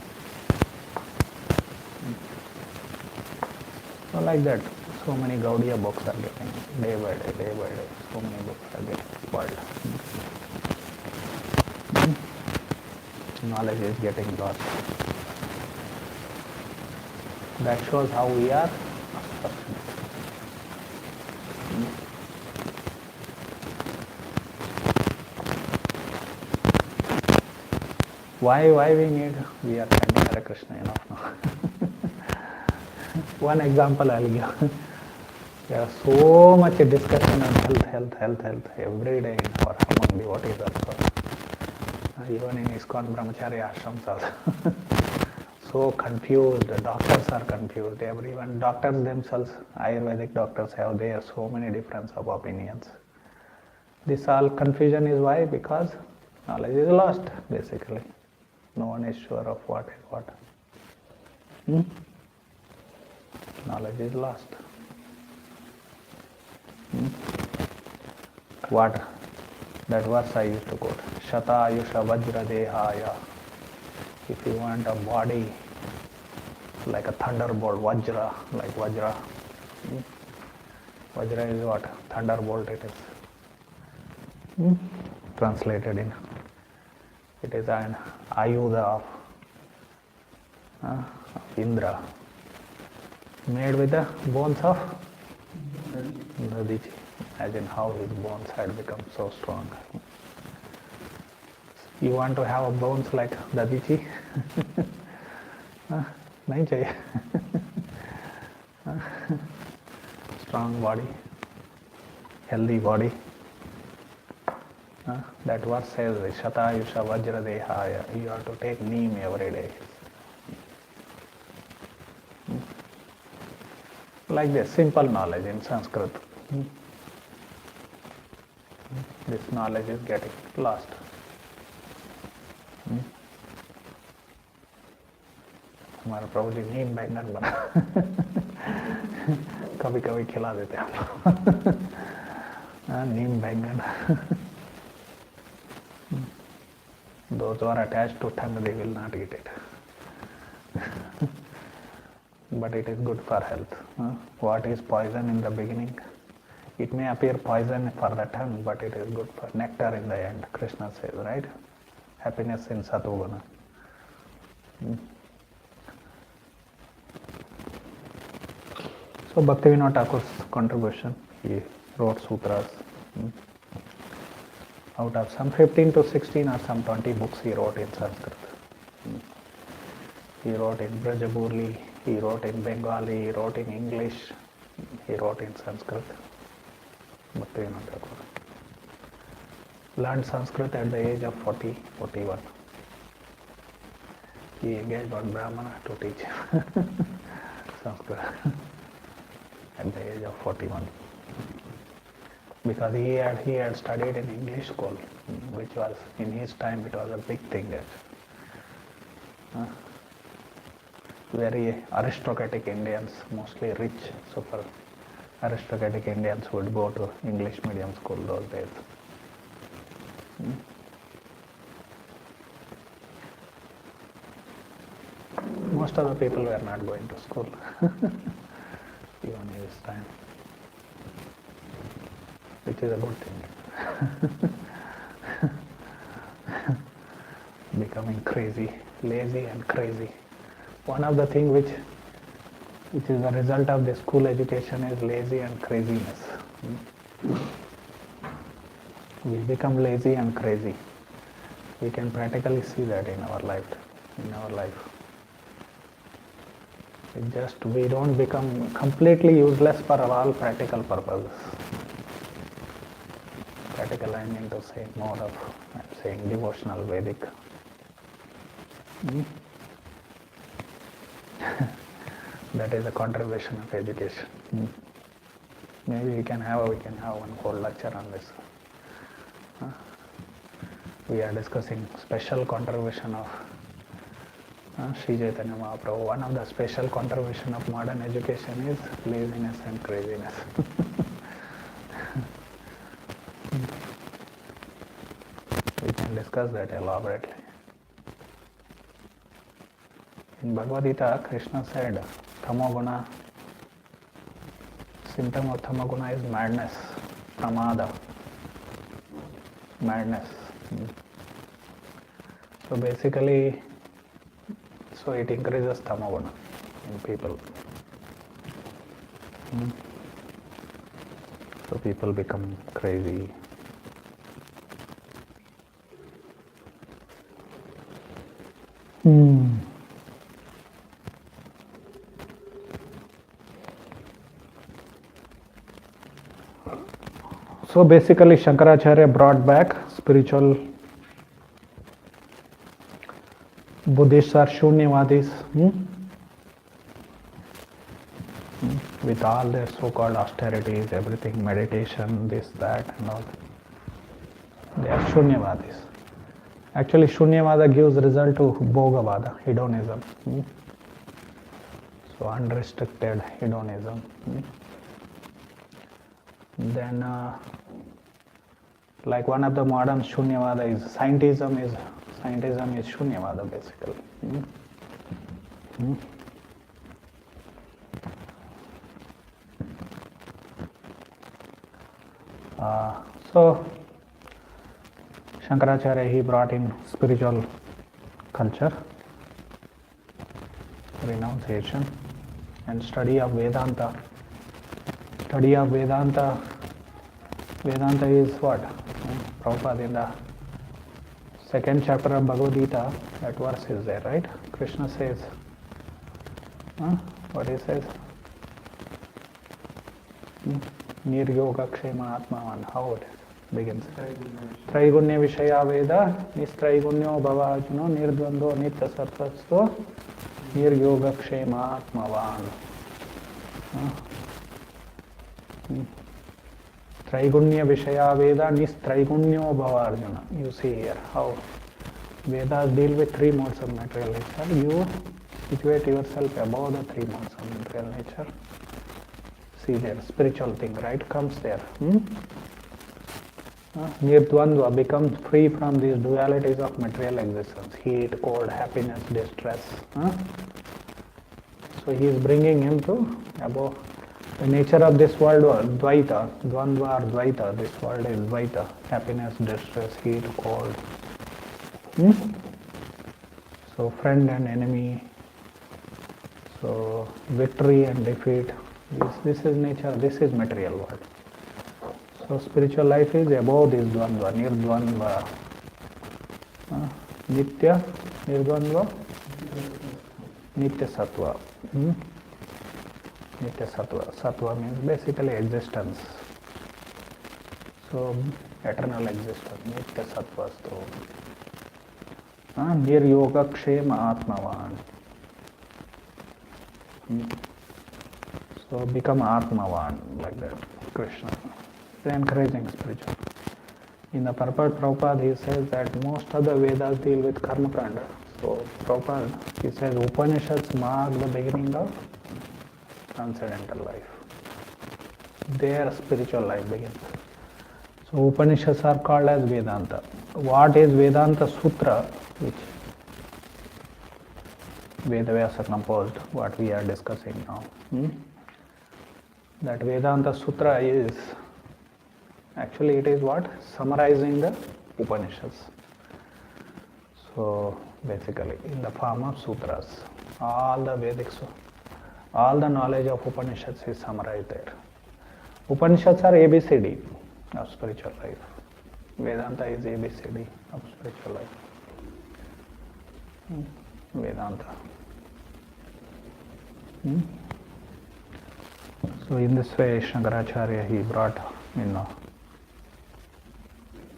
So like that, so many Gaudiya books are getting day by day, so many books are getting spoiled. Knowledge is getting lost. That shows how we are fortunate. Why we are chanting Hare Krishna enough now. One example I'll give. There is so much discussion on health every day in our among devotees also. Even in ISKCON Brahmacharya ashrams also. So confused, doctors are confused, everyone, doctors themselves, Ayurvedic doctors have there so many difference of opinions. This all confusion is why? Because knowledge is lost basically. No one is sure of what is what. Knowledge is lost. What? That verse I used to quote. Shata Ayusha Vajra Dehaya. If you want a body like a thunderbolt, Vajra, like Vajra. Vajra is what? Thunderbolt it is. Translated in. It is an Ayuda of Indra. Made with the bones of Dadichi. Imagine how his bones had become so strong. You want to have bones like Dadichi? Nahi chahiye. Strong body, healthy body. That verse says, Shatayusha Vajra Dehaya. You have to take neem every day. Like this, simple knowledge in Sanskrit. This knowledge is getting lost. हमारे प्रभु जी नीम बैंगन बना कभी कभी खिला देते हम नीम बैंगन those who are attached to tongue they will not eat it but it is good for health. What is poison in the beginning? It may appear poison for the tongue, but it is good for nectar in the end. Krishna says, right? Happiness in Satoguna. So Bhaktivinoda Thakur's contribution, he wrote sutras. Out of some 15 to 16 or some 20 books he wrote in Sanskrit. He wrote in Brajaburli, he wrote in Bengali, he wrote in English, he wrote in Sanskrit. Bhaktivinoda Thakur learned Sanskrit at the age of 40, 41. He engaged one Brahmana to teach him Sanskrit at the age of 41. Because he had studied in English school, which was, in his time, it was a big thing. Very aristocratic Indians, mostly rich, super aristocratic Indians would go to English medium school those days. Most of the people were not going to school, even in his time, which is a good thing. Becoming crazy, lazy and crazy. One of the things which is the result of the school education is lazy and craziness. We become lazy and crazy. We can practically see that in our life. We don't become completely useless for all practical purposes. Practical, I mean to say more of, I'm saying devotional Vedic. That is the contribution of education. Maybe we can have one whole lecture on this. We are discussing special contribution of Sri Chaitanya Mahaprabhu. One of the special contribution of modern education is laziness and craziness. We can discuss that elaborately. In Bhagavad Gita, Krishna said, Tamoguna, symptom of Tamoguna is madness, pramada, madness. So basically, it increases Tamoguna in people. So people become crazy. So basically Shankaracharya brought back spiritual Buddhists are Shunyavadis with all their so-called austerities, everything, meditation, this, that and all. They are Shunyavadis. Actually Shunyavada gives result to Bhogavada, hedonism. So unrestricted hedonism. Then like one of the modern Shunyavada is scientism is Shunyavada basically. So Shankaracharya, he brought in spiritual culture, renunciation and study of Vedanta. Study of Vedanta is what? Prabhupada in the second chapter of Bhagavad Gita, that verse is there, right? Krishna says, what he says? Niryoga Kshema Atmavan. How it begins? Traigunya Vishaya Veda, Nistraigunya Bhavajno, Nirdvando Nitya Sartvasto, Niryoga Kshema Atmavan. Traigunya Vishaya Veda, Nistraigunya Bhavarjuna. You see here how Vedas deal with three modes of material nature. You Situate yourself above the three modes of material nature. See there, spiritual thing, right, comes there. Nirdvandva, becomes free from these dualities of material existence, heat, cold, happiness, distress. So he is bringing him to above. The nature of this world was Dvaita, Dvandva or Dvaita. This world is Dvaita, happiness, distress, heat, cold. So friend and enemy. So victory and defeat. This is nature, this is material world. So spiritual life is above this Dvandva, Nirdvandva. Nitya, Nirdvandva, Nitya Sattva. Nitya Sattva. Sattva means basically existence. So eternal existence, Nitya Sattva. So Niryoga Kshema Atmavan. So become Atmavan, like that, Krishna. Encouraging spiritual. In the purport, Prabhupada, he says that most of the Vedas deal with Karma Kanda. So Prabhupada, he says Upanishads mark the beginning of transcendental life. Their spiritual life begins. So Upanishads are called as Vedanta. What is Vedanta Sutra, which Vedavyasa composed, what we are discussing now? That Vedanta Sutra is, actually it is what? Summarizing the Upanishads. So basically in the form of sutras, all the Vedic, all the knowledge of Upanishads is summarized there. Upanishads are ABCD of spiritual life. Vedanta is ABCD of spiritual life. Vedanta. So in this way, Shankaracharya, he brought,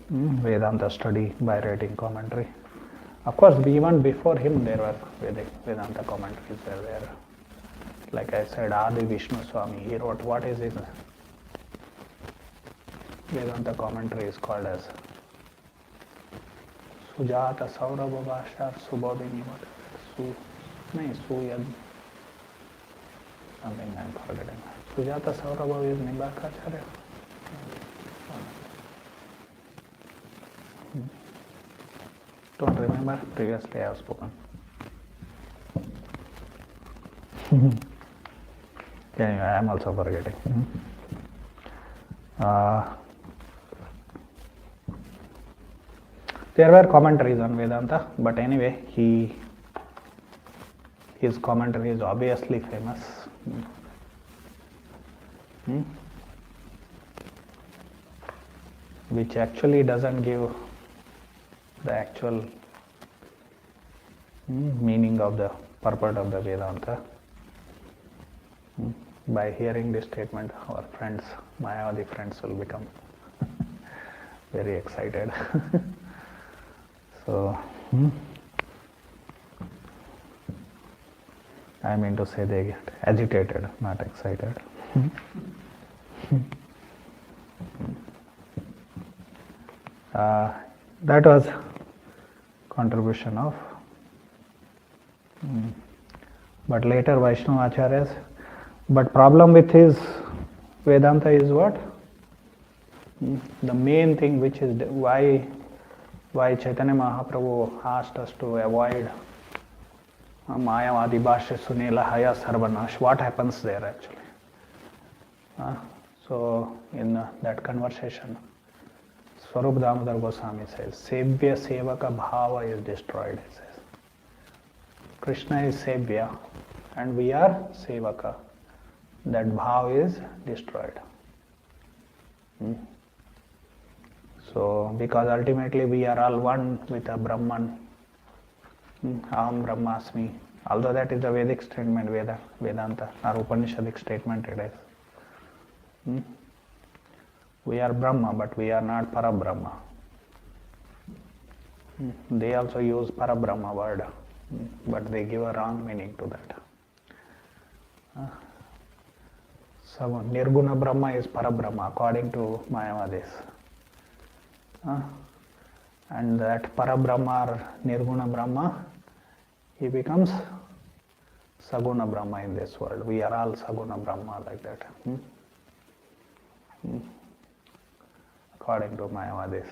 Vedanta study by writing commentary. Of course, even before him, there were Vedanta commentaries there. Like I said, Adi Vishnu Swami, he wrote, what is his Vedanta commentary is called as Sujata Saurabha Bhashar Subodhini. Suyad. Something I'm forgetting. Sujata Saurabha is Nimbakacharya. Don't remember, previously I have spoken. Anyway, I am also forgetting. There were commentaries on Vedanta, but anyway, his commentary is obviously famous. Which actually doesn't give the actual meaning of the purport of the Vedanta. By hearing this statement, our friends, Mayavadi friends, will become very excited. So, I mean to say they get agitated, not excited. That was contribution of. But later Vaishnava Acharyas. But problem with his Vedanta is what? The main thing, which is why Chaitanya Mahaprabhu asked us to avoid Mayavadi Bhashya Sunela Haya Sarvanash. What happens there actually? So in that conversation, Swarup Damodar Goswami says, Sevya Sevaka Bhava is destroyed, he says. Krishna is Sevya and we are Sevaka. That bhav is destroyed. So, because ultimately we are all one with a Brahman. Aham Brahmasmi. Although that is a Vedic statement, Vedanta, or Upanishadic statement it is. We are Brahma, but we are not Parabrahma. They also use Parabrahma word, but they give a wrong meaning to that. So Nirguna Brahma is Parabrahma according to Mayavadis. And that Parabrahma or Nirguna Brahma, he becomes Saguna Brahma in this world. We are all Saguna Brahma like that. According to Mayavadis.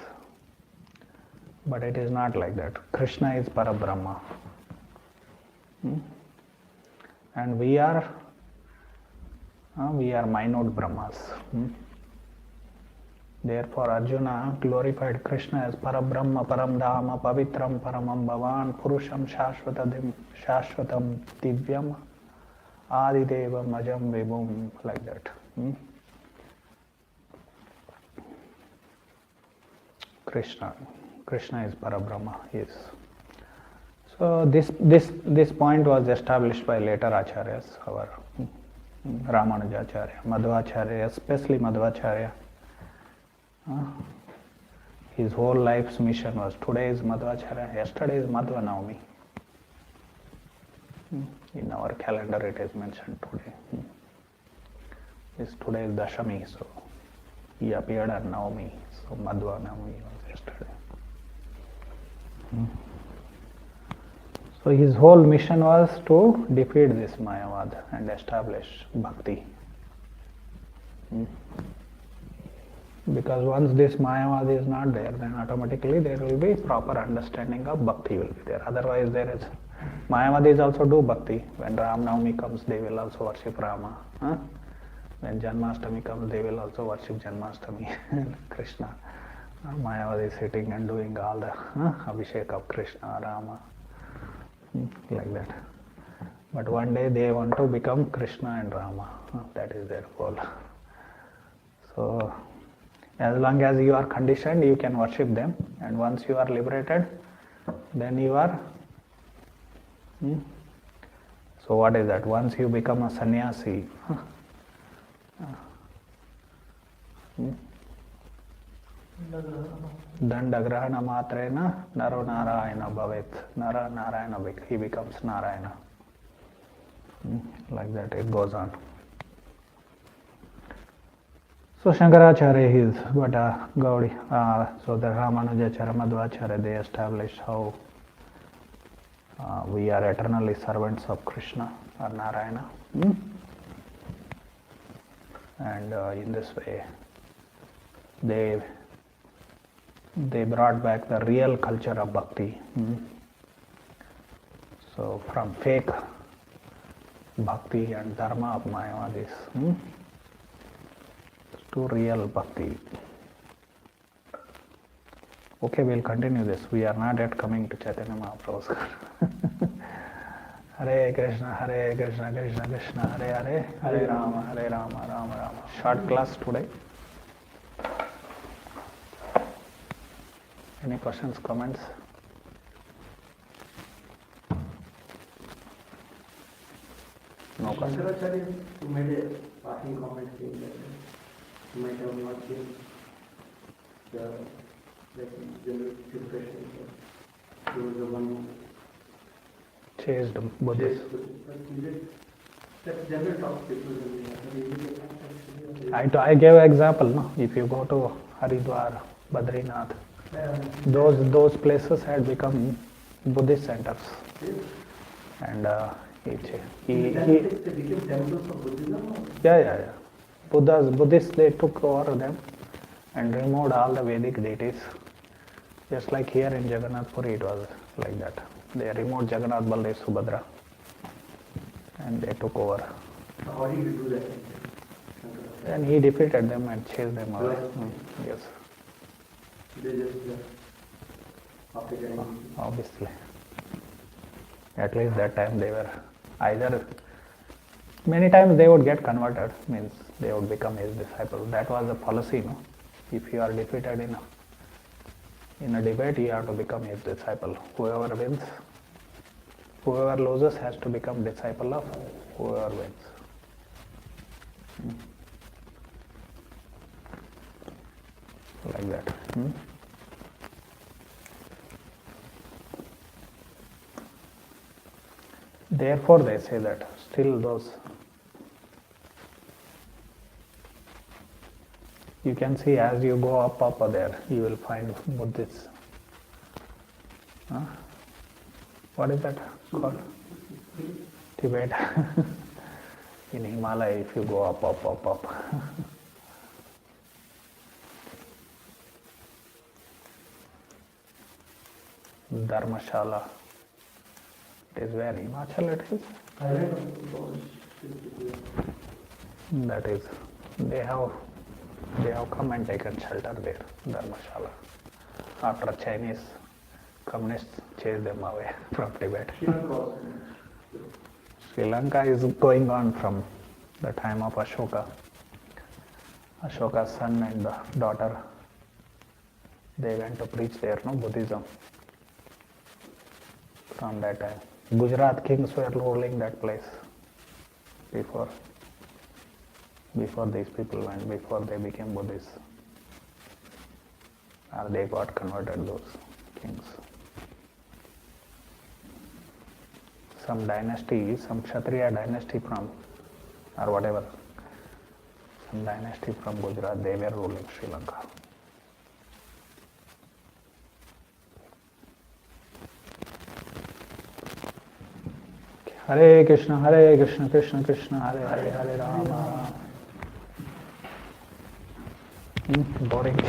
But it is not like that. Krishna is Parabrahma. And we are minute Brahmas. Therefore, Arjuna glorified Krishna as Parabrahma, Paramdhama, Pavitram, Paramam Bhavan, Purusham, Shashvatam, Divyam, Adidevam, Ajam, Vibhum, like that. Krishna is Parabrahma. Yes. So this point was established by later acharyas, our Ramanujacharya, Madhvacharya, especially Madhvacharya. His whole life's mission was today is Madhvacharya, yesterday is Madhva Navami. In our calendar it is mentioned today. Today is Dashami, so he appeared on Navami, so Madhva Navami was yesterday. So his whole mission was to defeat this Mayavad and establish Bhakti. Because once this Mayavad is not there, then automatically there will be proper understanding of Bhakti will be there. Otherwise there is, Mayavadis also do Bhakti. When Ram Navami comes, they will also worship Rama. When Janmashtami comes, they will also worship Janmashtami, Krishna. Mayavadi is sitting and doing all the Abhishek of Krishna, Rama, like that. But one day they want to become Krishna and Rama. That is their goal. So, as long as you are conditioned, you can worship them. And once you are liberated, then you are... So what is that? Once you become a sannyasi, Dandagrahana matrena naro narayana bhavet. Nara narayana, he becomes Narayana. Like that it goes on. So Shankaracharya is, but Gaudi, so the Ramanujacharya, Madhvacharya, they established how we are eternally servants of Krishna or Narayana. And in this way, they brought back the real culture of bhakti. So from fake bhakti and dharma of Mayavadis to real bhakti. Okay, we'll continue this. We are not yet coming to Chaitanya Mahaprabhu's. Hare Krishna, Krishna Krishna, Hare Hare, Hare Rama, Rama Rama. Short class today. Any questions, comments? No questions. Shankaracharya made a passing comment saying that he might have not been the general impression that he was the one who Chased Buddhists. That general talk people I gave an example. No? If you go to Haridwar, Badrinath, those places had become Buddhist centers. And he became temples of Buddhism? Yeah. Buddhists, they took over them and removed all the Vedic deities. Just like here in Jagannath Puri, it was like that. They removed Jagannath, Baldev, Subhadra and they took over. How did you do that? And he defeated them and chased them away. Yes. They just after getting Obviously. At least that time they were either, many times they would get converted, means they would become his disciple. That was the policy, no? If you are defeated in a debate, you have to become his disciple. Whoever wins, whoever loses has to become disciple of whoever wins. Like that. Therefore they say that still those, you can see as you go up there, you will find Buddhists. What is that called? Tibet. In Himalaya, if you go up. Dharmashala. It is where Himachal it is. That is, they have come and taken shelter there, Dharmashala. After Chinese communists chased them away from Tibet. Sri Lanka is going on from the time of Ashoka. Ashoka's son and the daughter, they went to preach there, Buddhism. From that time, Gujarat kings were ruling that place before these people went, before they became Buddhists. Or they got converted, those kings. Some dynasty, some Kshatriya dynasty from, or whatever, some dynasty from Gujarat, they were ruling Sri Lanka. Hare Krishna, Krishna Krishna, Hare Hare, Hare Rama. Boring.